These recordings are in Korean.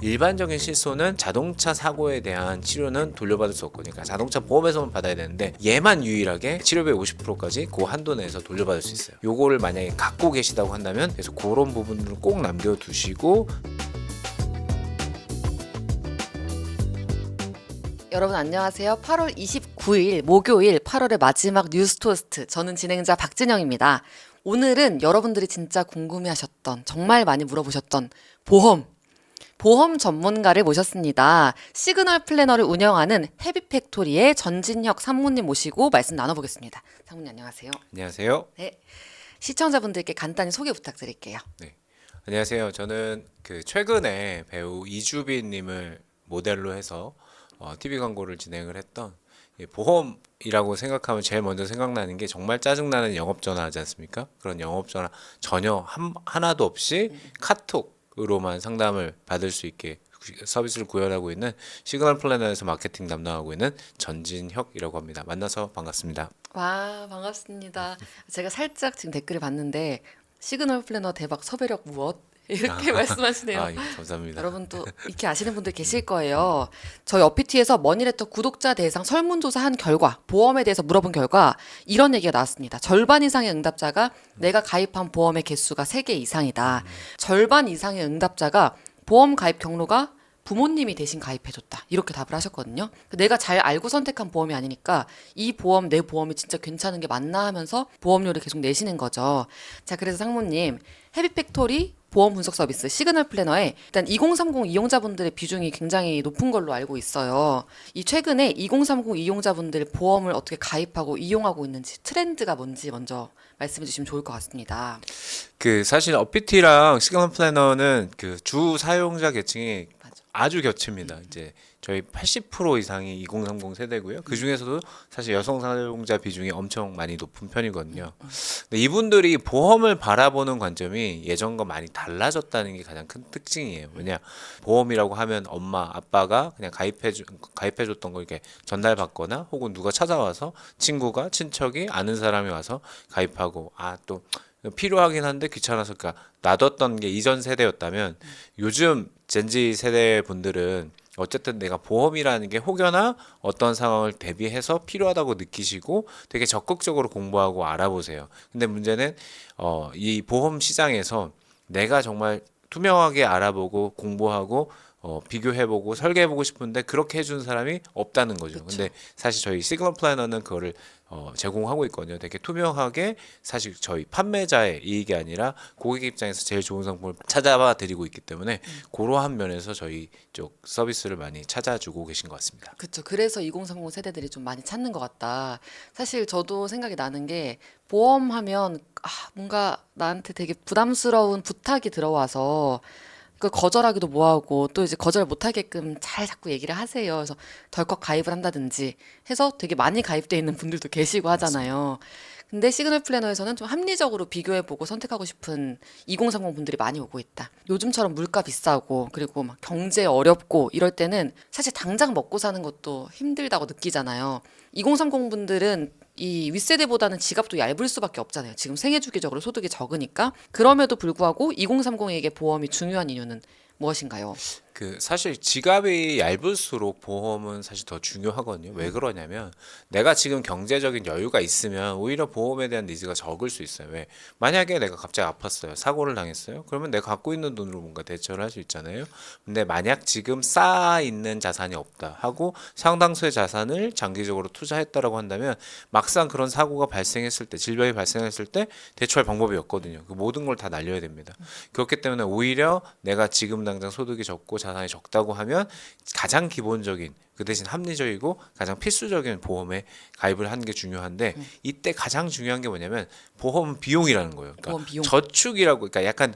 일반적인 실손은 자동차 사고에 대한 치료는 돌려받을 수 없고, 그러니까 자동차 보험에서만 받아야 되는데 얘만 유일하게 치료비 50%까지 그 한도 내에서 돌려받을 수 있어요. 요거를 만약에 갖고 계시다고 한다면 그래서 그런 부분을 꼭 남겨두시고. 여러분 안녕하세요. 8월 29일 목요일 8월의 마지막 뉴스 토스트. 저는 진행자 박진영입니다. 오늘은 여러분들이 진짜 궁금해하셨던, 정말 많이 물어보셨던 보험 전문가를 모셨습니다. 시그널 플래너를 운영하는 헤비팩토리의 전진혁 상무님 모시고 말씀 나눠보겠습니다. 상무님 안녕하세요. 안녕하세요. 네, 시청자분들께 간단히 소개 부탁드릴게요. 네, 안녕하세요. 저는 최근에 배우 이주빈님을 모델로 해서 TV 광고를 진행을 했던, 보험이라고 생각하면 제일 먼저 생각나는 게 정말 짜증나는 영업전화 하지 않습니까? 그런 영업전화 전혀 하나도 없이 카톡으로만 상담을 받을 수 있게 서비스를 구현하고 있는 시그널 플래너에서 마케팅 담당하고 있는 전진혁이라고 합니다. 만나서 반갑습니다. 와, 반갑습니다. 제가 살짝 지금 댓글을 봤는데 시그널 플래너 대박 섭외력 무엇? 이렇게 말씀하시네요. 예, 감사합니다. 여러분 또 이렇게 아시는 분들 계실 거예요. 저희 어피티에서 머니레터 구독자 대상 설문조사한 결과, 보험에 대해서 물어본 결과 이런 얘기가 나왔습니다. 절반 이상의 응답자가 내가 가입한 보험의 개수가 3개 이상이다. 절반 이상의 응답자가 보험 가입 경로가 부모님이 대신 가입해줬다. 이렇게 답을 하셨거든요. 내가 잘 알고 선택한 보험이 아니니까 이 보험, 내 보험이 진짜 괜찮은 게 맞나 하면서 보험료를 계속 내시는 거죠. 자, 그래서 상무님, 헤비팩토리 보험 분석 서비스 시그널 플래너에 일단 2030 이용자분들의 비중이 굉장히 높은 걸로 알고 있어요. 이 최근에 2030 이용자분들 보험을 어떻게 가입하고 이용하고 있는지 트렌드가 뭔지 먼저 말씀해 주시면 좋을 것 같습니다. 사실 어피티랑 시그널 플래너는 주 사용자 계층이 아주 겹칩니다. 이제 저희 80% 이상이 2030 세대고요. 그 중에서도 사실 여성 사용자 비중이 엄청 많이 높은 편이거든요. 근데 이분들이 보험을 바라보는 관점이 예전과 많이 달라졌다는 게 가장 큰 특징이에요. 왜냐, 보험이라고 하면 엄마, 아빠가 그냥 가입해줬던 거 이렇게 전달받거나 혹은 누가 찾아와서 친구가, 친척이, 아는 사람이 와서 가입하고, 또 필요하긴 한데 귀찮아서 놔뒀던 게 이전 세대였다면, 요즘 젠지 세대 분들은 어쨌든 내가 보험이라는 게 혹여나 어떤 상황을 대비해서 필요하다고 느끼시고 되게 적극적으로 공부하고 알아보세요. 근데 문제는 이 보험 시장에서 내가 정말 투명하게 알아보고 공부하고 비교해보고 설계해보고 싶은데 그렇게 해주는 사람이 없다는 거죠. 그쵸. 근데 사실 저희 시그널 플래너는 그거를 제공하고 있거든요. 되게 투명하게, 사실 저희 판매자의 이익이 아니라 고객 입장에서 제일 좋은 상품을 찾아봐 드리고 있기 때문에 그러한 면에서 저희 쪽 서비스를 많이 찾아주고 계신 것 같습니다. 그렇죠. 그래서 2030 세대들이 좀 많이 찾는 것 같다. 사실 저도 생각이 나는 게 보험하면 뭔가 나한테 되게 부담스러운 부탁이 들어와서 그 거절하기도 뭐하고 또 이제 거절 못하게끔 잘 자꾸 얘기를 하세요. 그래서 덜컥 가입을 한다든지 해서 되게 많이 가입돼 있는 분들도 계시고 하잖아요. 근데 시그널 플래너에서는 좀 합리적으로 비교해보고 선택하고 싶은 2030 분들이 많이 오고 있다. 요즘처럼 물가 비싸고 그리고 막 경제 어렵고 이럴 때는 사실 당장 먹고 사는 것도 힘들다고 느끼잖아요. 2030 분들은 이 윗세대보다는 지갑도 얇을 수밖에 없잖아요. 지금 생애 주기적으로 소득이 적으니까. 그럼에도 불구하고 2030에게 보험이 중요한 이유는 무엇인가요? 사실 지갑이 얇을수록 보험은 사실 더 중요하거든요. 왜 그러냐면 내가 지금 경제적인 여유가 있으면 오히려 보험에 대한 니즈가 적을 수 있어요. 왜? 만약에 내가 갑자기 아팠어요. 사고를 당했어요. 그러면 내가 갖고 있는 돈으로 뭔가 대처를 할 수 있잖아요. 근데 만약 지금 쌓아 있는 자산이 없다 하고 상당수의 자산을 장기적으로 투자했다라고 한다면 막상 그런 사고가 발생했을 때, 질병이 발생했을 때 대처할 방법이 없거든요. 그 모든 걸 다 날려야 됩니다. 그렇기 때문에 오히려 내가 지금 당장 소득이 적고 자산이 적다고 하면 가장 기본적인, 그 대신 합리적이고 가장 필수적인 보험에 가입을 하는 게 중요한데, 이때 가장 중요한 게 뭐냐면 보험 비용이라는 거예요. 그러니까 보험 비용. 저축이라고, 그러니까 약간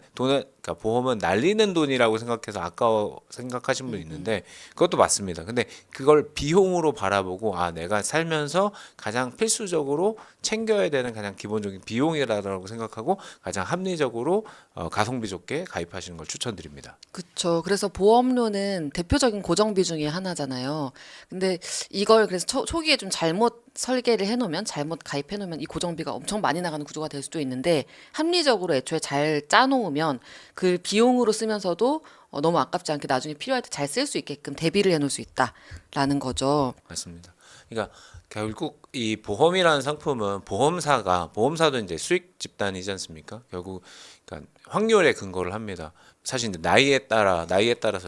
보험은 날리는 돈이라고 생각해서 아까워 생각하신 분 있는데 그것도 맞습니다. 근데 그걸 비용으로 바라보고 내가 살면서 가장 필수적으로 챙겨야 되는 가장 기본적인 비용이라고 생각하고 가장 합리적으로 가성비 좋게 가입하시는 걸 추천드립니다. 그쵸. 그래서 보험료는 대표적인 고정비 중에 하나잖아요. 거죠. 근데 이걸 그래서 초기에 좀 잘못 설계를 해놓으면 잘못 가입해놓으면 이 고정비가 엄청 많이 나가는 구조가 될 수도 있는데 합리적으로 애초에 잘 짜놓으면 그 비용으로 쓰면서도 너무 아깝지 않게 나중에 필요할 때 잘 쓸 수 있게끔 대비를 해놓을 수 있다라는 거죠. 맞습니다. 그러니까 결국 이 보험이라는 상품은 보험사도 이제 수익 집단이지 않습니까? 결국 그러니까 확률에 근거를 합니다. 사실 이제 나이에 따라서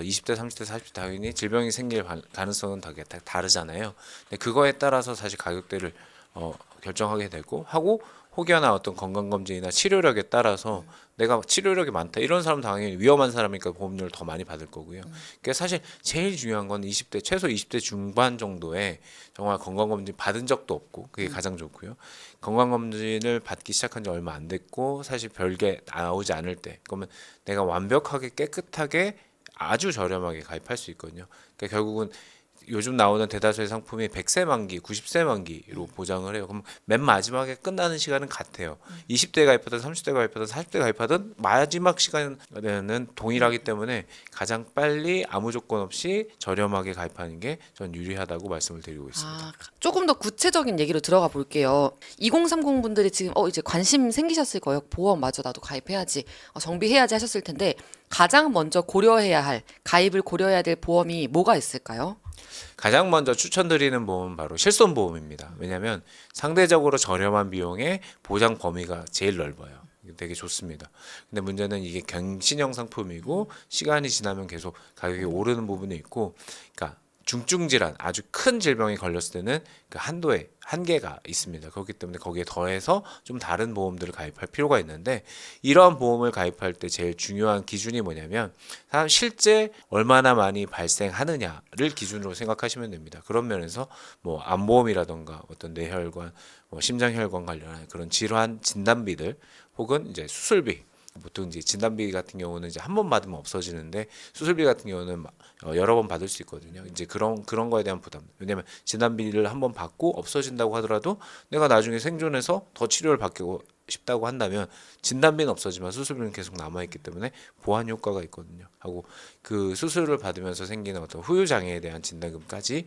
20대, 30대, 40대 당연히 질병이 생길 가능성은 다 다르잖아요. 근데 그거에 따라서 사실 가격대를 결정하게 되고 하고 혹여나 어떤 건강검진이나 치료력에 따라서 내가 치료력이 많다 이런 사람 당연히 위험한 사람이니까 보험료를 더 많이 받을 거고요. 그러니까 사실 제일 중요한 건 20대 최소 20대 중반 정도에 정말 건강검진 받은 적도 없고 그게 가장 좋고요. 건강검진을 받기 시작한 지 얼마 안 됐고 사실 별게 나오지 않을 때 그러면 내가 완벽하게 깨끗하게 아주 저렴하게 가입할 수 있거든요. 그러니까 결국은 요즘 나오는 대다수의 상품이 100세 만기, 90세 만기로 보장을 해요. 그럼 맨 마지막에 끝나는 시간은 같아요. 20대 가입하든 30대 가입하든 40대 가입하든 마지막 시간은 동일하기 때문에 가장 빨리 아무 조건 없이 저렴하게 가입하는 게 전 유리하다고 말씀을 드리고 있습니다. 조금 더 구체적인 얘기로 들어가 볼게요. 2030 분들이 지금 이제 관심 생기셨을 거예요. 보험 맞아 나도 가입해야지, 정비해야지 하셨을 텐데 가장 먼저 고려해야 할 가입을 고려해야 될 보험이 뭐가 있을까요? 가장 먼저 추천드리는 보험은 바로 실손보험입니다. 왜냐하면 상대적으로 저렴한 비용에 보장 범위가 제일 넓어요. 되게 좋습니다. 근데 문제는 이게 갱신형 상품이고 시간이 지나면 계속 가격이 오르는 부분이 있고, 그러니까 중증 질환, 아주 큰 질병이 걸렸을 때는 그 한도에 한계가 있습니다. 그렇기 때문에 거기에 더해서 좀 다른 보험들을 가입할 필요가 있는데 이러한 보험을 가입할 때 제일 중요한 기준이 뭐냐면 사람 실제 얼마나 많이 발생하느냐를 기준으로 생각하시면 됩니다. 그런 면에서 뭐 암보험이라던가 어떤 뇌혈관, 뭐 심장혈관 관련한 그런 질환 진단비들 혹은 이제 수술비 보통 이제 진단비 같은 경우는 이제 한 번 받으면 없어지는데 수술비 같은 경우는 여러 번 받을 수 있거든요. 이제 그런 거에 대한 부담. 왜냐면 진단비를 한 번 받고 없어진다고 하더라도 내가 나중에 생존해서 더 치료를 받고 싶다고 한다면 진단비는 없어지만 수술비는 계속 남아 있기 때문에 보완 효과가 있거든요. 하고 그 수술을 받으면서 생기는 어떤 후유 장애에 대한 진단금까지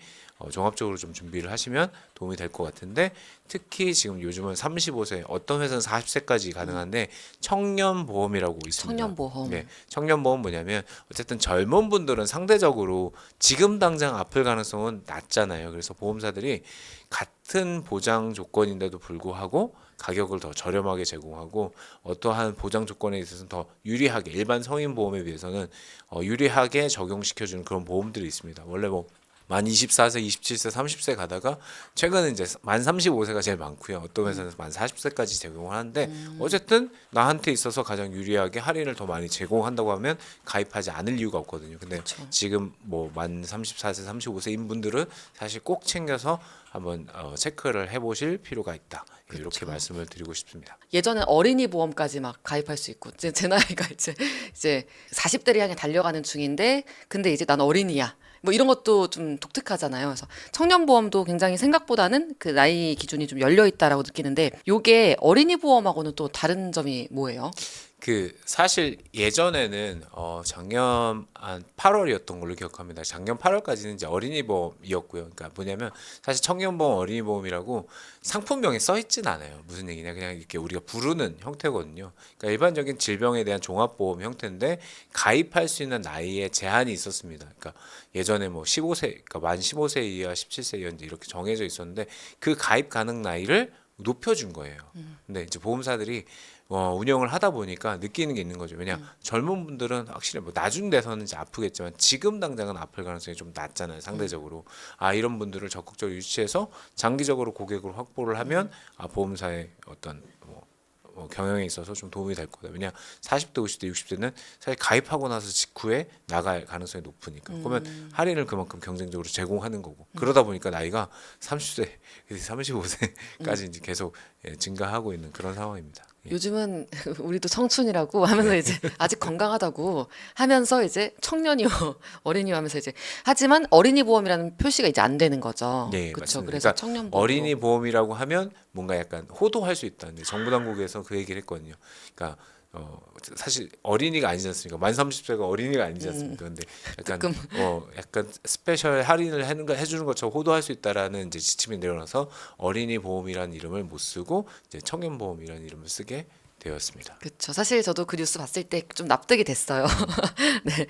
종합적으로 좀 준비를 하시면 도움이 될 것 같은데 특히 지금 요즘은 35세 어떤 회사는 40세까지 가능한데 청년 보험이라고 있습니다. 청년 보험. 네, 청년 보험 뭐냐면 어쨌든 젊은 분들은 상대적으로 지금 당장 아플 가능성은 낮잖아요. 그래서 보험사들이 같은 보장 조건인데도 불구하고 가격을 더 저렴하게 제공하고 어떠한 보장 조건에 있어서는 더 유리하게 일반 성인 보험에 비해서는 유리하게 적용시켜주는 그런 보험들이 있습니다. 원래 뭐 만 24세, 27세, 30세 가다가 최근은 이제 만 35세가 제일 많고요. 어떤 회사는 만 40세까지 제공을 하는데 어쨌든 나한테 있어서 가장 유리하게 할인을 더 많이 제공한다고 하면 가입하지 않을 이유가 없거든요. 근데 그쵸. 지금 뭐 만 34세, 35세인 분들은 사실 꼭 챙겨서 한번 체크를 해보실 필요가 있다. 이렇게 말씀을 드리고 싶습니다. 예전엔 어린이 보험까지 막 가입할 수 있고 이제 제 나이가 이제 40대를 향해 달려가는 중인데 근데 이제 난 어린이야. 뭐 이런 것도 좀 독특하잖아요. 그래서 청년 보험도 굉장히 생각보다는 그 나이 기준이 좀 열려 있다라고 느끼는데 요게 어린이 보험하고는 또 다른 점이 뭐예요? 그 사실 예전에는 작년 한 8월이었던 걸로 기억합니다. 작년 8월까지는 이제 어린이 보험이었고요. 그러니까 뭐냐면 사실 청년 보험, 어린이 보험이라고 상품명에 써 있진 않아요. 무슨 얘기냐? 그냥 이렇게 우리가 부르는 형태거든요. 그러니까 일반적인 질병에 대한 종합보험 형태인데 가입할 수 있는 나이에 제한이 있었습니다. 그러니까 예전에 뭐 15세, 그러니까 만 15세 이하, 17세 이하 이렇게 정해져 있었는데 그 가입 가능 나이를 높여준 거예요. 근데 이제 보험사들이 운영을 하다 보니까 느끼는 게 있는 거죠. 왜냐 젊은 분들은 확실히 뭐 나중 돼서는 이제 아프겠지만 지금 당장은 아플 가능성이 좀 낮잖아요. 상대적으로 이런 분들을 적극적으로 유치해서 장기적으로 고객을 확보를 하면 보험사의 어떤 경영에 있어서 좀 도움이 될 거다. 왜냐 40대, 50대, 60대는 사실 가입하고 나서 직후에 나갈 가능성이 높으니까. 그러면 할인을 그만큼 경쟁적으로 제공하는 거고. 그러다 보니까 나이가 30세, 35세까지 이제 계속 증가하고 있는 그런 상황입니다. 예. 요즘은 우리도 청춘이라고 하면서 이제 아직 건강하다고 하면서 이제 청년이요 어린이요 하면서 이제 하지만 어린이 보험이라는 표시가 이제 안 되는 거죠. 네, 그렇죠. 맞습니다. 그래서 그러니까 청년 보험 어린이 보험이라고 하면 뭔가 약간 호도할 수 있다는데 정부 당국에서 그 얘기를 했거든요. 그러니까 사실 어린이가 아니지 않습니까? 만 30세가 어린이가 아니지 않습니까? 근데 약간 조금 약간 스페셜 할인을 해주는 것처럼 호도할 수 있다라는 이제 지침이 내려놔서 어린이 보험이라는 이름을 못 쓰고 이제 청년 보험이라는 이름을 쓰게 되었습니다. 그렇죠. 사실 저도 그 뉴스 봤을 때 좀 납득이 됐어요. 네.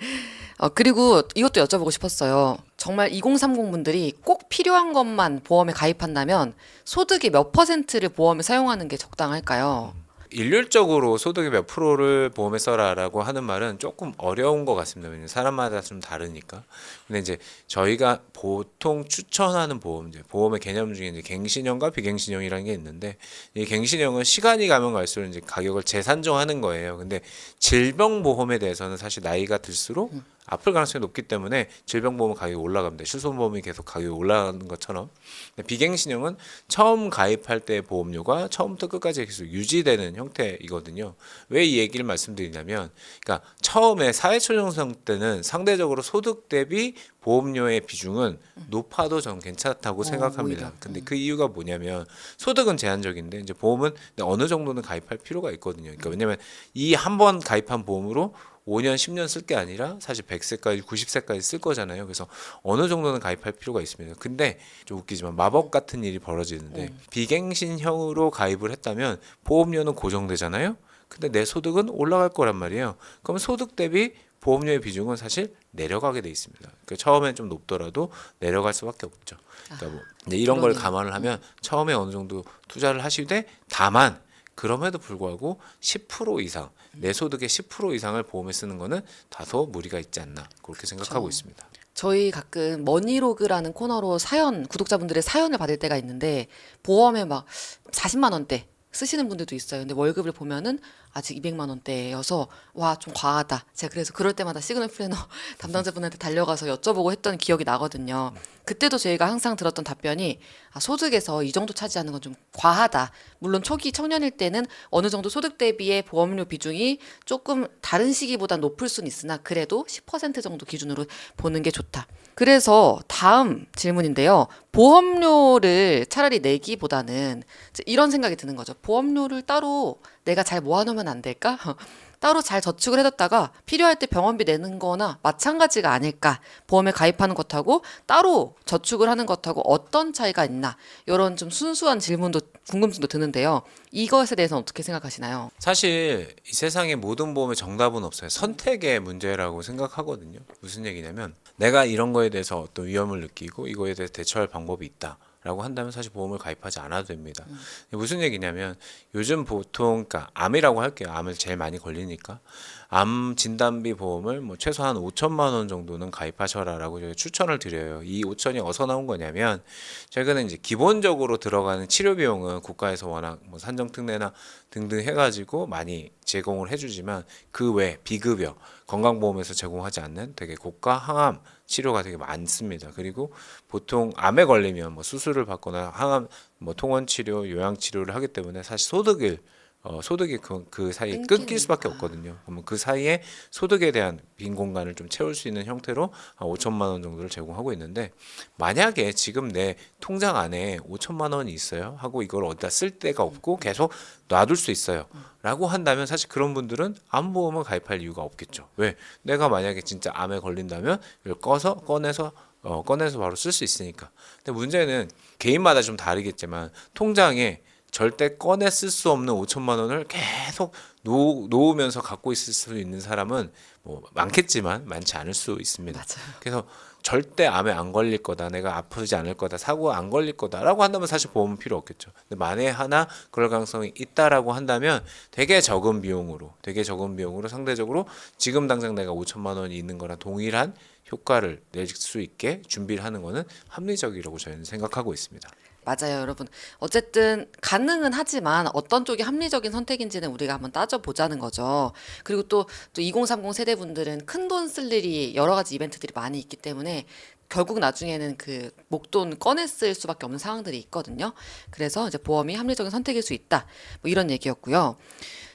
그리고 이것도 여쭤보고 싶었어요. 정말 2030 분들이 꼭 필요한 것만 보험에 가입한다면 소득의 몇 퍼센트를 보험에 사용하는 게 적당할까요? 일률적으로 소득의 몇 프로를 보험에 써라라고 하는 말은 조금 어려운 것 같습니다. 왜냐면 사람마다 좀 다르니까. 근데 이제 저희가 보통 추천하는 보험, 이제 보험의 개념 중에 이제 갱신형과 비갱신형이라는 게 있는데, 이 갱신형은 시간이 가면 갈수록 이제 가격을 재산정하는 거예요. 근데 질병보험에 대해서는 사실 나이가 들수록 아플 가능성이 높기 때문에 질병보험 가격이 올라갑니다. 실손보험이 계속 가격이 올라가는 것처럼. 근데 비갱신형은 처음 가입할 때 보험료가 처음부터 끝까지 계속 유지되는 형태이거든요. 왜 이 얘기를 말씀드리냐면, 그러니까 처음에 사회초년생 때는 상대적으로 소득 대비 보험료의 비중은 높아도 저는 괜찮다고 생각합니다. 오히려. 근데 그 이유가 뭐냐면 소득은 제한적인데 이제 보험은 어느 정도는 가입할 필요가 있거든요. 그러니까 왜냐면 이 한 번 가입한 보험으로 5년, 10년 쓸 게 아니라 사실 100세까지, 90세까지 쓸 거잖아요. 그래서 어느 정도는 가입할 필요가 있습니다. 근데 좀 웃기지만 마법 같은 일이 벌어지는데 비갱신형으로 가입을 했다면 보험료는 고정되잖아요. 근데 내 소득은 올라갈 거란 말이에요. 그럼 소득 대비 보험료의 비중은 사실 내려가게 돼 있습니다. 그러니까 처음엔 좀 높더라도 내려갈 수밖에 없죠. 그러니까 뭐 이제 이런 걸 그러네요. 감안을 하면 처음에 어느 정도 투자를 하시되 다만 그럼에도 불구하고 10% 이상 내 소득의 10% 이상을 보험에 쓰는 거는 다소 무리가 있지 않나 그렇게 생각하고 그렇죠. 있습니다. 저희 가끔 머니로그라는 코너로 구독자분들의 사연을 받을 때가 있는데 보험에 막 40만 원대 쓰시는 분들도 있어요. 근데 월급을 보면은 아직 200만 원대여서 와, 좀 과하다. 제가 그래서 그럴 때마다 시그널 플래너 담당자분한테 달려가서 여쭤보고 했던 기억이 나거든요. 그때도 저희가 항상 들었던 답변이 소득에서 이 정도 차지하는 건 좀 과하다. 물론 초기 청년일 때는 어느 정도 소득 대비의 보험료 비중이 조금 다른 시기보다 높을 수는 있으나 그래도 10% 정도 기준으로 보는 게 좋다. 그래서 다음 질문인데요. 보험료를 차라리 내기보다는 이제 이런 생각이 드는 거죠. 보험료를 따로 내가 잘 모아놓으면 안 될까? 따로 잘 저축을 해뒀다가 필요할 때 병원비 내는 거나 마찬가지가 아닐까? 보험에 가입하는 것하고 따로 저축을 하는 것하고 어떤 차이가 있나? 이런 좀 순수한 질문도 궁금증도 드는데요. 이것에 대해서는 어떻게 생각하시나요? 사실 이 세상의 모든 보험에 정답은 없어요. 선택의 문제라고 생각하거든요. 무슨 얘기냐면 내가 이런 거에 대해서 어떤 위험을 느끼고 이거에 대해서 대처할 방법이 있다. 라고 한다면 사실 보험을 가입하지 않아도 됩니다. 무슨 얘기냐면 요즘 보통 그러니까 암이라고 할게요. 암을 제일 많이 걸리니까 암 진단비 보험을 뭐 최소한 5천만 원 정도는 가입하셔라라고 제가 추천을 드려요. 이 5천이 어디서 나온 거냐면 최근에 이제 기본적으로 들어가는 치료 비용은 국가에서 워낙 뭐 산정특례나 등등 해가지고 많이 제공을 해주지만 그 외 비급여 건강보험에서 제공하지 않는 되게 고가 항암 치료가 되게 많습니다. 그리고 보통 암에 걸리면 뭐 수술을 받거나 항암 뭐 통원 치료, 요양 치료를 하기 때문에 사실 소득이 그 사이에 끊길 수밖에 없거든요. 그러면 그 사이에 소득에 대한 빈 공간을 좀 채울 수 있는 형태로 한 5천만 원 정도를 제공하고 있는데 만약에 지금 내 통장 안에 5천만 원이 있어요 하고 이걸 어디다 쓸 데가 없고 계속 놔둘 수 있어요 라고 한다면 사실 그런 분들은 암보험을 가입할 이유가 없겠죠. 왜? 내가 만약에 진짜 암에 걸린다면 이걸 꺼내서 바로 쓸 수 있으니까. 근데 문제는 개인마다 좀 다르겠지만 통장에 절대 꺼내 쓸 수 없는 5천만 원을 계속 놓으면서 갖고 있을 수 있는 사람은 뭐 많겠지만 많지 않을 수 있습니다. 맞아요. 그래서 절대 암에 안 걸릴 거다, 내가 아프지 않을 거다, 사고 안 걸릴 거다라고 한다면 사실 보험은 필요 없겠죠. 근데 만에 하나 그럴 가능성이 있다라고 한다면 되게 적은 비용으로 상대적으로 지금 당장 내가 5천만 원이 있는 거랑 동일한 효과를 낼 수 있게 준비를 하는 거는 합리적이라고 저희는 생각하고 있습니다. 맞아요, 여러분. 어쨌든 가능은 하지만 어떤 쪽이 합리적인 선택인지는 우리가 한번 따져보자는 거죠. 그리고 또 2030 세대분들은 큰 돈 쓸 일이 여러 가지 이벤트들이 많이 있기 때문에 결국 나중에는 그 목돈 꺼내 쓸 수밖에 없는 상황들이 있거든요. 그래서 이제 보험이 합리적인 선택일 수 있다. 뭐 이런 얘기였고요.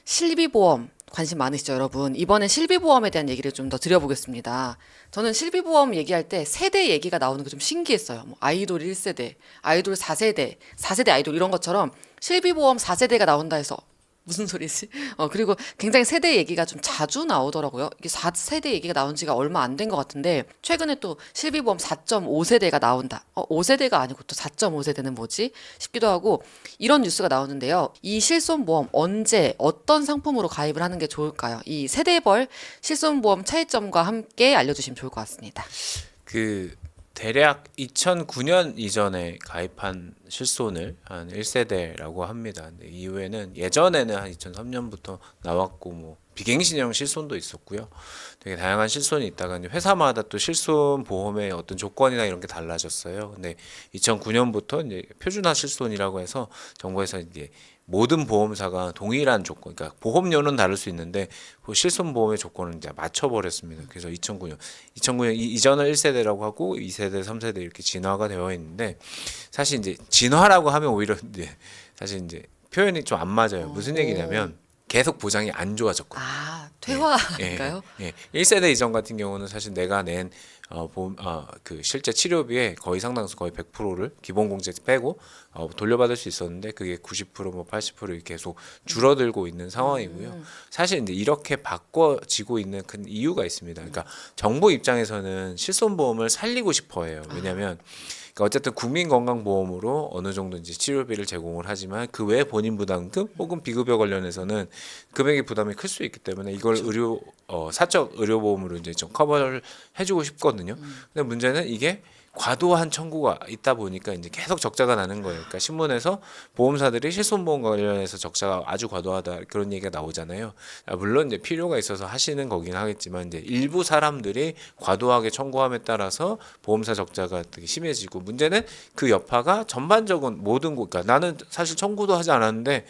실비보험 관심 많으시죠, 여러분? 이번엔 실비보험에 대한 얘기를 좀 더 드려보겠습니다. 저는 실비보험 얘기할 때 세대 얘기가 나오는 게 좀 신기했어요. 뭐 아이돌 1세대, 아이돌 4세대, 4세대 아이돌 이런 것처럼 실비보험 4세대가 나온다 해서 무슨 소리지? 그리고 굉장히 세대 얘기가 좀 자주 나오더라고요. 이게 4세대 얘기가 나온 지가 얼마 안 된 것 같은데, 최근에 또 실비보험 4.5세대가 나온다. 5세대가 아니고 또 4.5세대는 뭐지? 싶기도 하고, 이런 뉴스가 나오는데요. 이 실손보험 언제, 어떤 상품으로 가입을 하는 게 좋을까요? 이 세대별 실손보험 차이점과 함께 알려주시면 좋을 것 같습니다. 그 대략 2009년 이전에 가입한 실손을 한 1세대라고 합니다. 근데 이후에는 예전에는 한 2003년부터 나왔고 뭐 비갱신형 실손도 있었고요. 되게 다양한 실손이 있다가 이제 회사마다 또 실손 보험의 어떤 조건이나 이런 게 달라졌어요. 근데 2009년부터 이제 표준화 실손이라고 해서 정부에서 이제 모든 보험사가 동일한 조건, 그러니까 보험료는 다를 수 있는데 그 실손 보험의 조건을 이제 맞춰버렸습니다. 그래서 2009년 이전을 1세대라고 하고 2세대, 3세대 이렇게 진화가 되어 있는데 사실 이제 진화라고 하면 오히려 이제 사실 이제 표현이 좀 안 맞아요. 무슨 얘기냐면 계속 보장이 안 좋아졌거든요. 퇴화인가요? 1세대 이전 같은 경우는 사실 내가 낸 그 실제 치료비의 거의 상당수 거의 100%를 기본 공제 빼고 돌려받을 수 있었는데 그게 90%뭐 80% 계속 줄어들고 있는 상황이고요. 사실 이제 이렇게 바꿔지고 있는 큰 이유가 있습니다. 그러니까 정부 입장에서는 실손보험을 살리고 싶어해요. 왜냐하면 그러니까 어쨌든 국민건강보험으로 어느 정도 이제 치료비를 제공을 하지만 그 외 본인 부담금 혹은 비급여 관련해서는 금액의 부담이 클 수 있기 때문에 이걸 사적 의료보험으로 이제 좀 커버를 해주고 싶거든요. 근데 문제는 이게 과도한 청구가 있다 보니까 이제 계속 적자가 나는 거예요. 그러니까 신문에서 보험사들이 실손보험 관련해서 적자가 아주 과도하다 그런 얘기가 나오잖아요. 물론 이제 필요가 있어서 하시는 거긴 하겠지만 이제 일부 사람들이 과도하게 청구함에 따라서 보험사 적자가 되게 심해지고 문제는 그 여파가 전반적인 모든 그러니까 나는 사실 청구도 하지 않았는데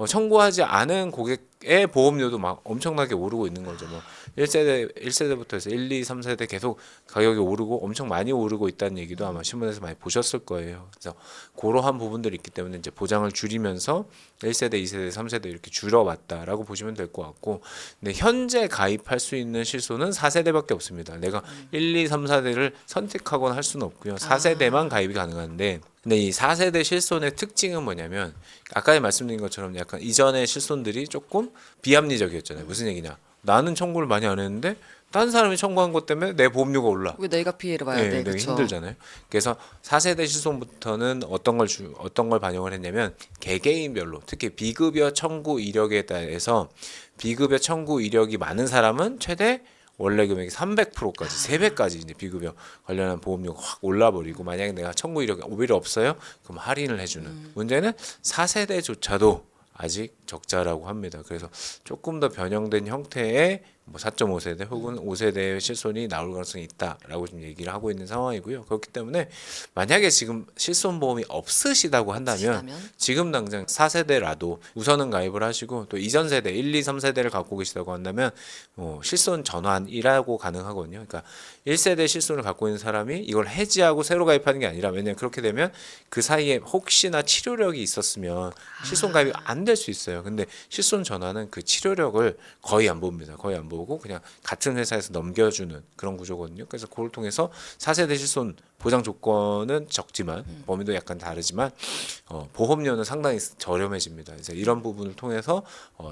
청구하지 않은 고객의 보험료도 막 엄청나게 오르고 있는 거죠. 뭐 1세대부터 해서 1, 2, 3세대 계속 가격이 오르고 엄청 많이 오르고 있다는 얘기도 아마 신문에서 많이 보셨을 거예요. 그래서 그러한 부분들이 있기 때문에 이제 보장을 줄이면서 1세대, 2세대, 3세대 이렇게 줄여왔다라고 보시면 될 것 같고 근데 현재 가입할 수 있는 실손은 4세대밖에 없습니다. 내가 1, 2, 3, 4대를 선택하거나 할 수는 없고요. 4세대만 가입이 가능한데 근데 이 4세대 실손의 특징은 뭐냐면 아까 말씀드린 것처럼 약간 이전의 실손들이 조금 비합리적이었잖아요. 무슨 얘기냐? 나는 청구를 많이 안 했는데 다른 사람이 청구한 것 때문에 내 보험료가 올라. 왜 내가 피해를 봐야 돼? 되게 그렇죠. 힘들잖아요. 그래서 4세대 실손부터는 어떤 걸 반영을 했냐면 개개인별로 특히 비급여 청구 이력에 따라서 비급여 청구 이력이 많은 사람은 최대 원래 금액이 300%까지 3배까지 이제 비급여 관련한 보험료가 확 올라버리고 만약에 내가 청구 이력이 오히려 없어요, 그럼 할인을 해주는. 문제는 4세대조차도 아직 적자라고 합니다. 그래서 조금 더 변형된 형태의 뭐 4.5세대 혹은 5세대의 실손이 나올 가능성이 있다라고 지금 얘기를 하고 있는 상황이고요. 그렇기 때문에 만약에 지금 실손보험이 없으시다고 한다면 지금 당장 4세대라도 우선은 가입을 하시고 또 이전 세대 1, 2, 3세대를 갖고 계시다고 한다면 실손 전환이라고 가능하거든요. 그러니까 1세대 실손을 갖고 있는 사람이 이걸 해지하고 새로 가입하는 게 아니라 왜냐면 그렇게 되면 그 사이에 혹시나 치료력이 있었으면 실손 가입이 안 될 수 있어요. 근데 실손 전환은 그 치료력을 거의 안 봅니다. 거의 안 보고 그냥 같은 회사에서 넘겨주는 그런 구조거든요. 그래서 그걸 통해서 4세대 실손 보장 조건은 적지만 범위도 약간 다르지만 보험료는 상당히 저렴해집니다. 그래서 이런 부분을 통해서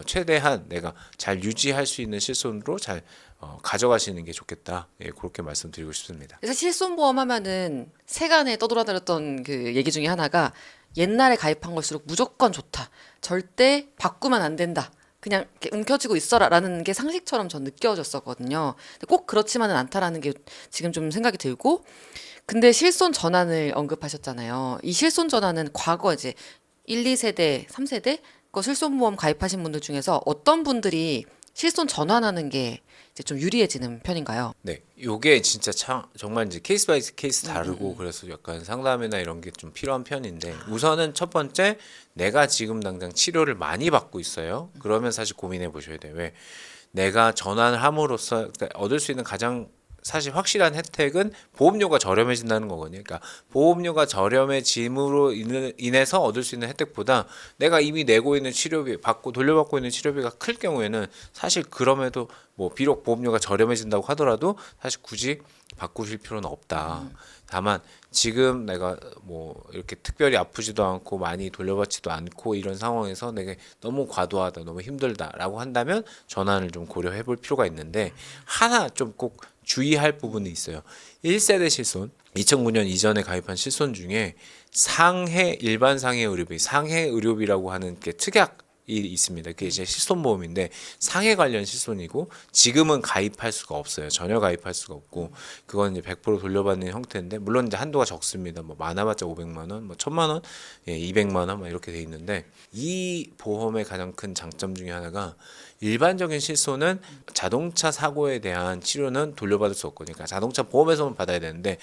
최대한 내가 잘 유지할 수 있는 실손으로 잘 가져가시는 게 좋겠다. 예, 그렇게 말씀드리고 싶습니다. 그래서 실손보험 하면은 세간에 떠돌아다녔던 그 얘기 중에 하나가 옛날에 가입한 걸수록 무조건 좋다. 절대 바꾸면 안 된다. 그냥 이렇게 움켜쥐고 있어라라는 게 상식처럼 전 느껴졌었거든요. 근데 꼭 그렇지만은 않다라는 게 지금 좀 생각이 들고, 근데 실손 전환을 언급하셨잖아요. 이 실손 전환은 과거 이제 1, 2세대, 3세대 거 실손보험 가입하신 분들 중에서 어떤 분들이 실손 전환하는 게 이제 좀 유리해지는 편인가요? 네, 요게 진짜 정말 이제 케이스 바이 케이스 다르고 그래서 약간 상담이나 이런 게 좀 필요한 편인데 우선은 첫 번째 내가 지금 당장 치료를 많이 받고 있어요. 그러면 사실 고민해 보셔야 돼요. 왜? 내가 전환을 함으로써 얻을 수 있는 가장 사실 확실한 혜택은 보험료가 저렴해진다는 거거든요. 그러니까 보험료가 저렴해짐으로 인해서 얻을 수 있는 혜택보다 내가 이미 내고 있는 치료비 돌려받고 있는 치료비가 클 경우에는 사실 그럼에도 뭐 비록 보험료가 저렴해진다고 하더라도 사실 굳이 바꾸실 필요는 없다. 다만 지금 내가 뭐 이렇게 특별히 아프지도 않고 많이 돌려받지도 않고 이런 상황에서 내가 너무 과도하다, 너무 힘들다라고 한다면 전환을 좀 고려해 볼 필요가 있는데 하나 좀 꼭 주의할 부분이 있어요. 1세대 실손, 2009년 이전에 가입한 실손 중에 일반 상해 의료비, 상해 의료비라고 하는 게 특약이 있습니다. 그게 이제 실손보험인데 상해 관련 실손이고 지금은 가입할 수가 없어요. 전혀 가입할 수가 없고 그건 이제 100% 돌려받는 형태인데 물론 이제 한도가 적습니다. 뭐 많아봤자 500만 원, 뭐 1000만 원, 200만 원 막 이렇게 돼 있는데 이 보험의 가장 큰 장점 중에 하나가 일반적인 실손은 자동차 사고에 대한 치료는 돌려받을 수 없거든요. 그러니까 자동차 보험에서만 받아야 되는데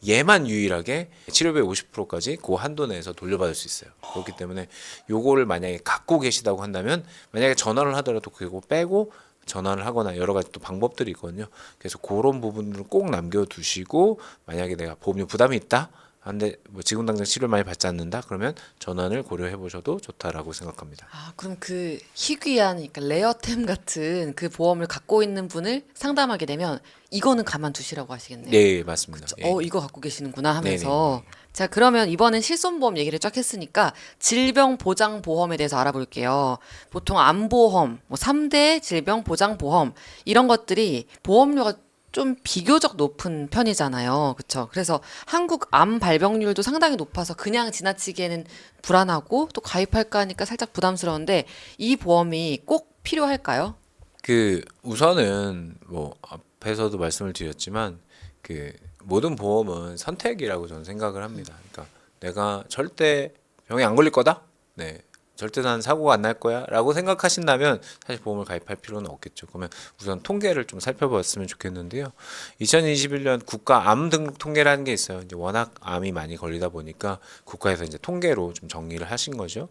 얘만 유일하게 치료비의 50%까지 그 한도 내에서 돌려받을 수 있어요. 그렇기 때문에 요거를 만약에 갖고 계시다고 한다면 만약에 전화를 하더라도 그거 빼고 전화를 하거나 여러 가지 또 방법들이 있거든요. 그래서 그런 부분을 꼭 남겨두시고 만약에 내가 보험료 부담이 있다. 근데 뭐 지금 당장 치료를 많이 받지 않는다 그러면 전환을 고려해 보셔도 좋다라고 생각합니다. 아, 그럼 그 희귀한, 그러니까 레어템 같은 그 보험을 갖고 있는 분을 상담하게 되면 이거는 가만두시라고 하시겠네요. 네, 맞습니다. 예. 이거 갖고 계시는구나 하면서. 네네. 자, 그러면 이번엔 실손보험 얘기를 쫙 했으니까 질병보장보험에 대해서 알아볼게요. 보통 암보험, 뭐 3대 질병보장보험 이런 것들이 보험료가 좀 비교적 높은 편이잖아요. 그렇죠? 그래서 한국 암 발병률도 상당히 높아서 그냥 지나치기에는 불안하고 또 가입할까 하니까 살짝 부담스러운데 이 보험이 꼭 필요할까요? 그 우선은 뭐 앞에서도 말씀을 드렸지만 그 모든 보험은 선택이라고 저는 생각을 합니다. 그러니까 내가 절대 병에 안 걸릴 거다. 네. 절대 난 사고가 안 날 거야라고 생각하신다면 사실 보험을 가입할 필요는 없겠죠. 그러면 우선 통계를 좀 살펴봤으면 좋겠는데요. 2021년 국가 암 등록 통계라는 게 있어요. 이제 워낙 암이 많이 걸리다 보니까 국가에서 이제 통계로 좀 정리를 하신 거죠.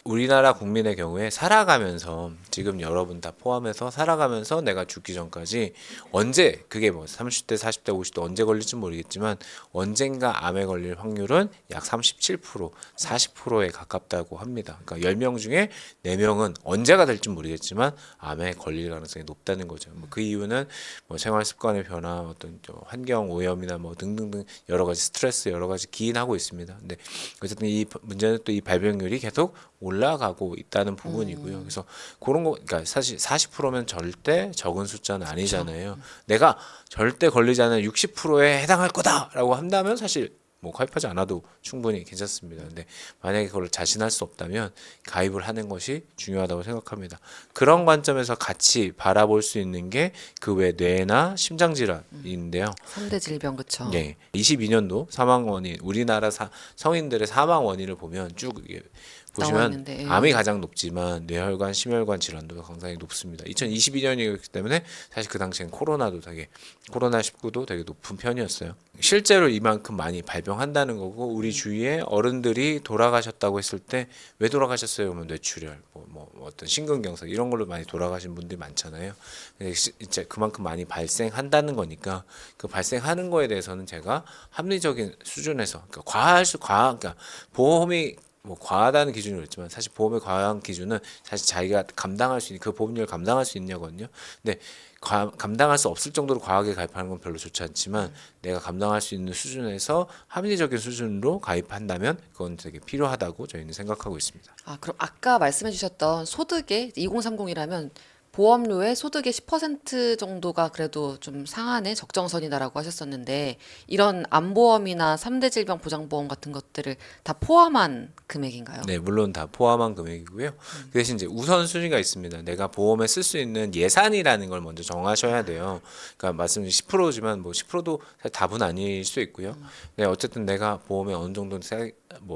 우리나라 국민의 경우에 살아가면서 지금 여러분 다 포함해서 살아가면서 내가 죽기 전까지 언제 그게 뭐 30대, 40대, 50대 언제 걸릴지 모르겠지만 언젠가 암에 걸릴 확률은 약 37%, 40%에 가깝다고 합니다. 그러니까 10명 중에 4명은 언제가 될지 모르겠지만 암에 걸릴 가능성이 높다는 거죠. 뭐 그 이유는 뭐 생활 습관의 변화, 어떤 환경 오염이나 뭐 등등등 여러 가지 스트레스 여러 가지 기인하고 있습니다. 근데 어쨌든 이 문제는 또 이 발병률이 계속 올라가고 있다는 부분이고요. 그래서 그런 거, 그러니까 사실 40%면 절대 적은 숫자는 아니잖아요. 내가 절대 걸리지 않은 60%에 해당할 거다라고 한다면 사실 뭐 가입하지 않아도 충분히 괜찮습니다. 근데 만약에 그걸 자신할 수 없다면 가입을 하는 것이 중요하다고 생각합니다. 그런 관점에서 같이 바라볼 수 있는 게 그 외 뇌나 심장 질환인데요. 3대 질병 그쵸? 네, 22년도 사망 원인 우리나라 성인들의 사망 원인을 보면 쭉 이게 나와 보시면 있는데, 예. 암이 가장 높지만 뇌혈관, 심혈관 질환도 굉장히 높습니다. 2022년이기 때문에 사실 그 당시엔 코로나19도 되게 높은 편이었어요. 실제로 이만큼 많이 발병한다는 거고 우리 주위에 어른들이 돌아가셨다고 했을 때 왜 돌아가셨어요? 그러면 뇌출혈, 뭐 어떤 심근경색 이런 걸로 많이 돌아가신 분들이 많잖아요. 근데 진짜 그만큼 많이 발생한다는 거니까 그 발생하는 거에 대해서는 제가 합리적인 수준에서 그러니까 보험이 뭐 과하다는 기준이 있지만 사실 보험의 과한 기준은 사실 자기가 감당할 수 있는 그 보험료를 감당할 수 있냐거든요. 근데 감당할 수 없을 정도로 과하게 가입하는 건 별로 좋지 않지만 내가 감당할 수 있는 수준에서 합리적인 수준으로 가입한다면 그건 되게 필요하다고 저희는 생각하고 있습니다. 아, 그럼 아까 말씀해 주셨던 소득의 2030이라면 보험료의 소득의 10% 정도가 그래도 좀 상한의 적정선이다라고 하셨었는데 이런 암보험이나 3대 질병 보장보험 같은 것들을 다 포함한 금액인가요? 네, 물론 다 포함한 금액이고요. 그 대신 이제 우선순위가 있습니다. 내가 보험에 쓸 수 있는 예산이라는 걸 먼저 정하셔야 돼요. 그러니까 말씀드린 10%지만 뭐 10%도 사실 답은 아닐 수 있고요. 네, 어쨌든 내가 보험에 어느 정도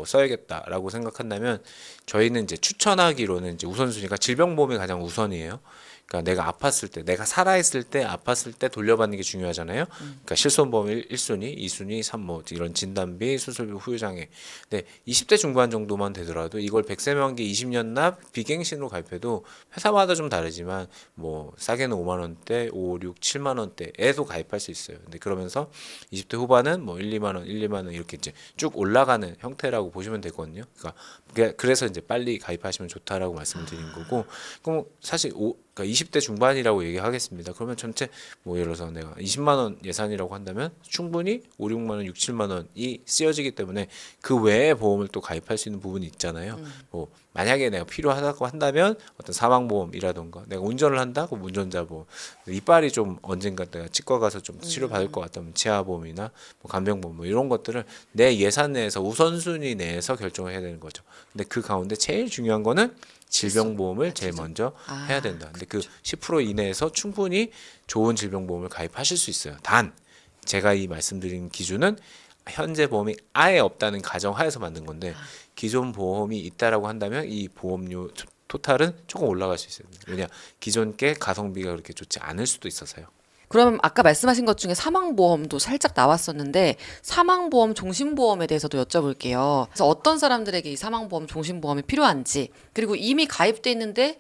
써야겠다라고 생각한다면 저희는 이제 추천하기로는 이제 우선순위가 질병보험이 가장 우선이에요. 그러니까 내가 아팠을 때, 내가 살아있을 때, 아팠을 때 돌려받는 게 중요하잖아요. 그러니까 실손보험 1순위, 2순위, 3뭐 이런 진단비, 수술비, 후유장애. 근데 20대 중반 정도만 되더라도 이걸 100세만기 20년 납 비갱신으로 가입해도 회사마다 좀 다르지만 뭐 싸게는 5만 원대, 5, 6, 7만 원대에도 가입할 수 있어요. 근데 그러면서 20대 후반은 뭐 1, 2만 원, 1, 2만 원 이렇게 이제 쭉 올라가는 형태라고 보시면 되거든요. 그러니까 그래서 이제 빨리 가입하시면 좋다라고 말씀을 드린 거고, 그럼 사실 그러니까 20대 중반이라고 얘기하겠습니다. 그러면 전체 뭐 예를 들어서 내가 20만 원 예산이라고 한다면 충분히 5, 6만 원, 6, 7만 원이 쓰여지기 때문에 그 외에 보험을 또 가입할 수 있는 부분이 있잖아요. 뭐 만약에 내가 필요하다고 한다면 어떤 사망보험이라던가 내가 운전을 한다, 그럼 운전자 보험, 이빨이 좀 언젠가 내가 치과 가서 좀 치료 받을 것 같다면 치아보험이나 뭐 간병보험 뭐 이런 것들을 내 예산 내에서 우선순위 내에서 결정을 해야 되는 거죠. 근데 그 가운데 제일 중요한 거는 질병보험을 제일 먼저 해야 된다. 근데 그 10% 이내에서 충분히 좋은 질병보험을 가입하실 수 있어요. 단 제가 이 말씀드린 기준은 현재 보험이 아예 없다는 가정하에서 만든 건데, 기존 보험이 있다라고 한다면 이 보험료 토탈은 조금 올라갈 수 있어요. 왜냐, 기존 게 가성비가 그렇게 좋지 않을 수도 있어서요. 그럼 아까 말씀하신 것 중에 사망보험도 살짝 나왔었는데 사망보험, 종신보험에 대해서도 여쭤볼게요. 그래서 어떤 사람들에게 이 사망보험, 종신보험이 필요한지, 그리고 이미 가입돼 있는데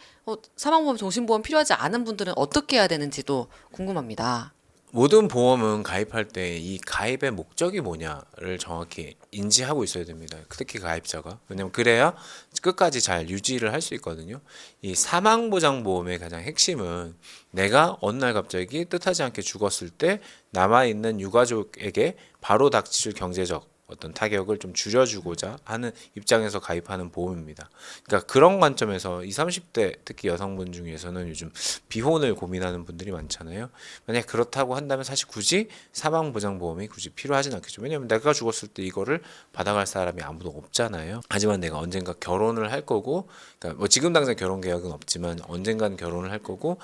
사망보험, 종신보험 필요하지 않은 분들은 어떻게 해야 되는지도 궁금합니다. 모든 보험은 가입할 때 이 가입의 목적이 뭐냐를 정확히 인지하고 있어야 됩니다. 특히 가입자가. 왜냐면 그래야 끝까지 잘 유지를 할 수 있거든요. 이 사망보장보험의 가장 핵심은 내가 어느 날 갑자기 뜻하지 않게 죽었을 때 남아있는 유가족에게 바로 닥칠 경제적 어떤 타격을 좀 줄여주고자 하는 입장에서 가입하는 보험입니다. 그러니까 그런 관점에서 20, 30대 특히 여성분 중에서는 요즘 비혼을 고민하는 분들이 많잖아요. 만약 그렇다고 한다면 사실 굳이 사망보장보험이 굳이 필요하진 않겠죠. 왜냐하면 내가 죽었을 때 이거를 받아갈 사람이 아무도 없잖아요. 하지만 내가 언젠가 결혼을 할 거고, 그러니까 뭐 지금 당장 결혼 계획은 없지만 언젠가는 결혼을 할 거고,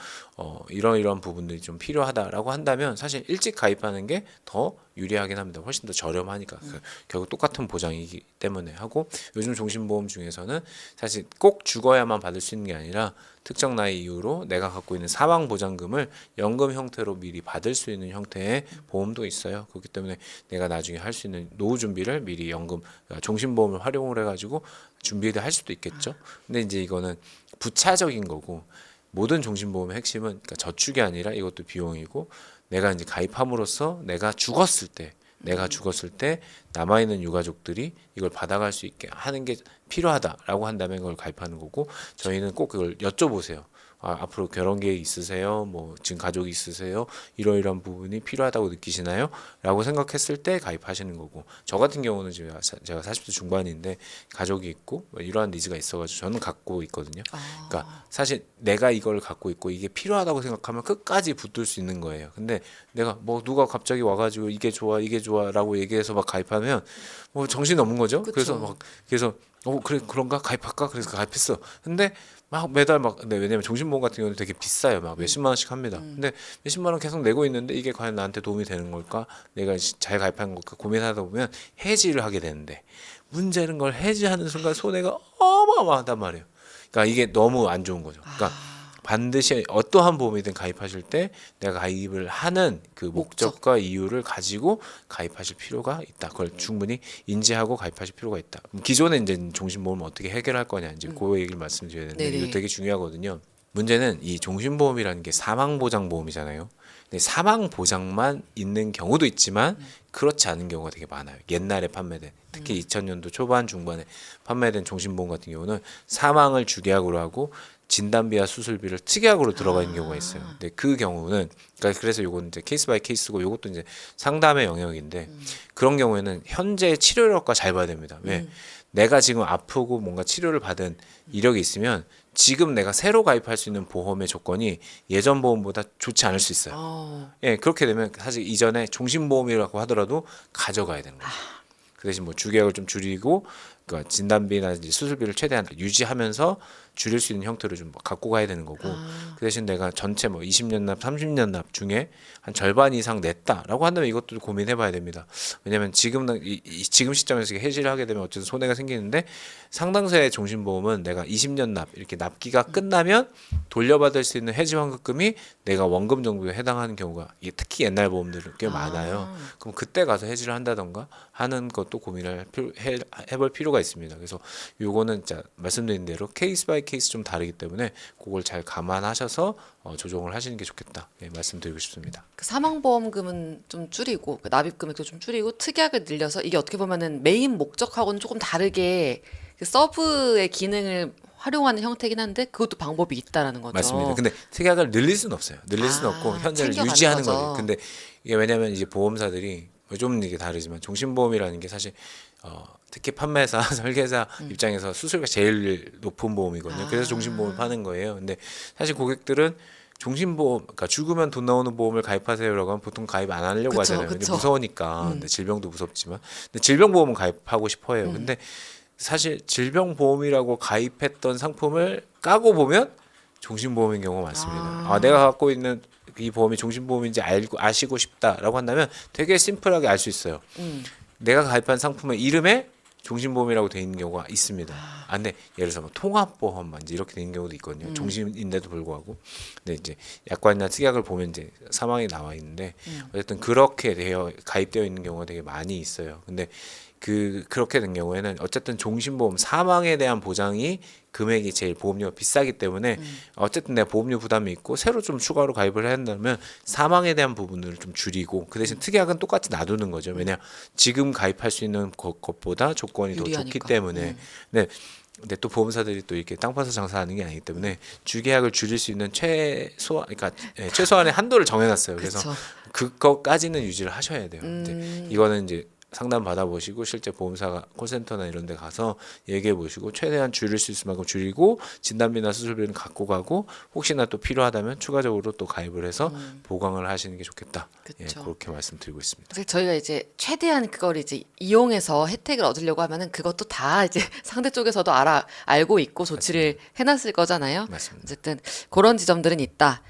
이런 부분들이 좀 필요하다라고 한다면 사실 일찍 가입하는 게 더 유리하긴 합니다. 훨씬 더 저렴하니까. 결국 똑같은 보장이기 때문에 하고, 요즘 종신보험 중에서는 사실 꼭 죽어야만 받을 수 있는 게 아니라 특정 나이 이후로 내가 갖고 있는 사망보장금을 연금 형태로 미리 받을 수 있는 형태의 보험도 있어요. 그렇기 때문에 내가 나중에 할 수 있는 노후 준비를 미리 연금, 종신보험을 활용을 해가지고 준비를 할 수도 있겠죠. 근데 이제 이거는 부차적인 거고, 모든 종신보험의 핵심은 그러니까 저축이 아니라 이것도 비용이고, 내가 이제 가입함으로써 내가 죽었을 때 남아있는 유가족들이 이걸 받아갈 수 있게 하는 게 필요하다라고 한다면 그걸 가입하는 거고, 저희는 꼭 그걸 여쭤보세요. 앞으로 결혼 계획 있으세요? 뭐 지금 가족이 있으세요? 이러이러한 부분이 필요하다고 느끼시나요? 라고 생각했을 때 가입하시는 거고, 저 같은 경우는 제가 40대 중반인데 가족이 있고 뭐 이러한 니즈가 있어가지고 저는 갖고 있거든요. 그러니까 사실 내가 이걸 갖고 있고 이게 필요하다고 생각하면 끝까지 붙들 수 있는 거예요. 근데 내가 뭐 누가 갑자기 와가지고 이게 좋아라고 얘기해서 막 가입하면 뭐 정신 없는 거죠. 그쵸. 그래서 그래 그런가 가입할까? 그래서 가입했어. 근데 막 매달 근데 왜냐면 종신보험 같은 경우는 되게 비싸요. 막 몇십만 원씩 합니다. 근데 몇십만 원 계속 내고 있는데 이게 과연 나한테 도움이 되는 걸까? 내가 잘 가입한 걸까? 고민하다 보면 해지를 하게 되는데, 문제는 걸 해지하는 순간 손해가 어마어마하단 말이에요. 그러니까 이게 너무 안 좋은 거죠. 그러니까 반드시 어떠한 보험이든 가입하실 때 내가 가입을 하는 그 목적과 이유를 가지고 가입하실 필요가 있다. 그걸 충분히 인지하고 가입하실 필요가 있다. 기존에 이제 종신보험을 어떻게 해결할 거냐, 이제 그 얘기를 말씀드려야 되는데, 네네. 이거 되게 중요하거든요. 문제는 이 종신보험이라는 게 사망보장보험이잖아요. 근데 사망보장만 있는 경우도 있지만 그렇지 않은 경우가 되게 많아요. 옛날에 판매된, 특히 2000년도 초반 중반에 판매된 종신보험 같은 경우는 사망을 주계약으로 하고 진단비와 수술비를 특약으로 들어가 있는 경우가 있어요. 근데 그 경우는, 그러니까 그래서 요건 이제 케이스 바이 케이스고, 요것도 이제 상담의 영역인데, 그런 경우에는 현재 치료력과 잘 봐야 됩니다. 왜? 내가 지금 아프고 뭔가 치료를 받은 이력이 있으면 지금 내가 새로 가입할 수 있는 보험의 조건이 예전 보험보다 좋지 않을 수 있어요. 예, 그렇게 되면 사실 이전에 종신보험이라고 하더라도 가져가야 되는 거죠. 그 대신 뭐 주계약을 좀 줄이고 그러니까 진단비나 이제 수술비를 최대한 유지하면서 줄일 수 있는 형태로 좀 갖고 가야 되는 거고 아. 그 대신 내가 전체 뭐 20년 납, 30년 납 중에 한 절반 이상 냈다라고 한다면 이것도 고민해봐야 됩니다. 왜냐하면 지금 시점에서 해지를 하게 되면 어쨌든 손해가 생기는데 상당수의 종신보험은 내가 20년 납 이렇게 납기가 끝나면 돌려받을 수 있는 해지 환급금이 내가 원금 정도에 해당하는 경우가 이게 특히 옛날 보험들은 꽤 많아요. 그럼 그때 가서 해지를 한다던가 하는 것도 고민을 해볼 필요가 있습니다. 그래서 요거는 진짜 말씀드린 대로 케이스 바이 케이스 좀 다르기 때문에 그걸 잘 감안하셔서 조정을 하시는 게 좋겠다 말씀드리고 싶습니다. 그 사망보험금은 좀 줄이고 그 납입 금액도 좀 줄이고 특약을 늘려서 이게 어떻게 보면은 메인 목적하고는 조금 다르게 그 서브의 기능을 활용하는 형태긴 한데 그것도 방법이 있다라는 거죠. 맞습니다. 근데 특약을 늘릴 수는 없어요. 늘릴 수는 없고 현재를 챙겨가는 유지하는 거죠. 거죠. 근데 이게 왜냐하면 이제 보험사들이 좀 이게 다르지만 종신보험이라는 게 사실 특히 판매사, 설계사 입장에서 수수료가 제일 높은 보험이거든요. 그래서 종신보험을 파는 거예요. 근데 사실 고객들은 종신보험, 그러니까 죽으면 돈 나오는 보험을 가입하세요라고 하면 보통 가입 안 하려고 그쵸, 하잖아요. 근데 그쵸. 무서우니까. 근데 질병도 무섭지만. 근데 질병보험은 가입하고 싶어 해요. 근데 사실 질병보험이라고 가입했던 상품을 까고 보면 종신보험인 경우가 많습니다. 내가 갖고 있는 이 보험이 종신보험인지 아시고 싶다라고 한다면 되게 심플하게 알 수 있어요. 내가 가입한 상품의 이름에 종신보험이라고 돼 있는 경우가 있습니다. 근데 예를 들어서 뭐 통합보험 이제 이렇게 돼 있는 경우도 있거든요. 종신인데도 불구하고. 근데 이제 약관이나 특약을 보면 이제 사망이 나와 있는데 어쨌든 그렇게 가입되어 있는 경우가 되게 많이 있어요. 근데 그렇게 된 경우에는 어쨌든 종신보험 사망에 대한 보장이 금액이 제일 보험료가 비싸기 때문에 어쨌든 내가 보험료 부담이 있고 새로 좀 추가로 가입을 해야 한다면 사망에 대한 부분을 좀 줄이고 그 대신 특약은 똑같이 놔두는 거죠. 왜냐 지금 가입할 수 있는 것보다 조건이 더 좋기 유리하니까. 때문에. 근데 또 보험사들이 또 이렇게 땅 파서 장사하는 게 아니기 때문에 주계약을 줄일 수 있는 그러니까 최소한의 한도를 정해놨어요. 그래서 그쵸. 그것까지는 유지를 하셔야 돼요. 이제 이거는 이제 상담 받아보시고 실제 보험사가 콜센터나 이런 데 가서 얘기해 보시고 최대한 줄일 수 있을 만큼 줄이고 진단비나 수술비는 갖고 가고 혹시나 또 필요하다면 추가적으로 또 가입을 해서 보강을 하시는 게 좋겠다. 그쵸. 그렇게 말씀드리고 있습니다. 사실 저희가 이제 최대한 그걸 이제 이용해서 혜택을 얻으려고 하면은 그것도 다 이제 상대 쪽에서도 알고 있고 조치를 해놨을 거잖아요. 맞습니다. 어쨌든 그런 지점들은 있다.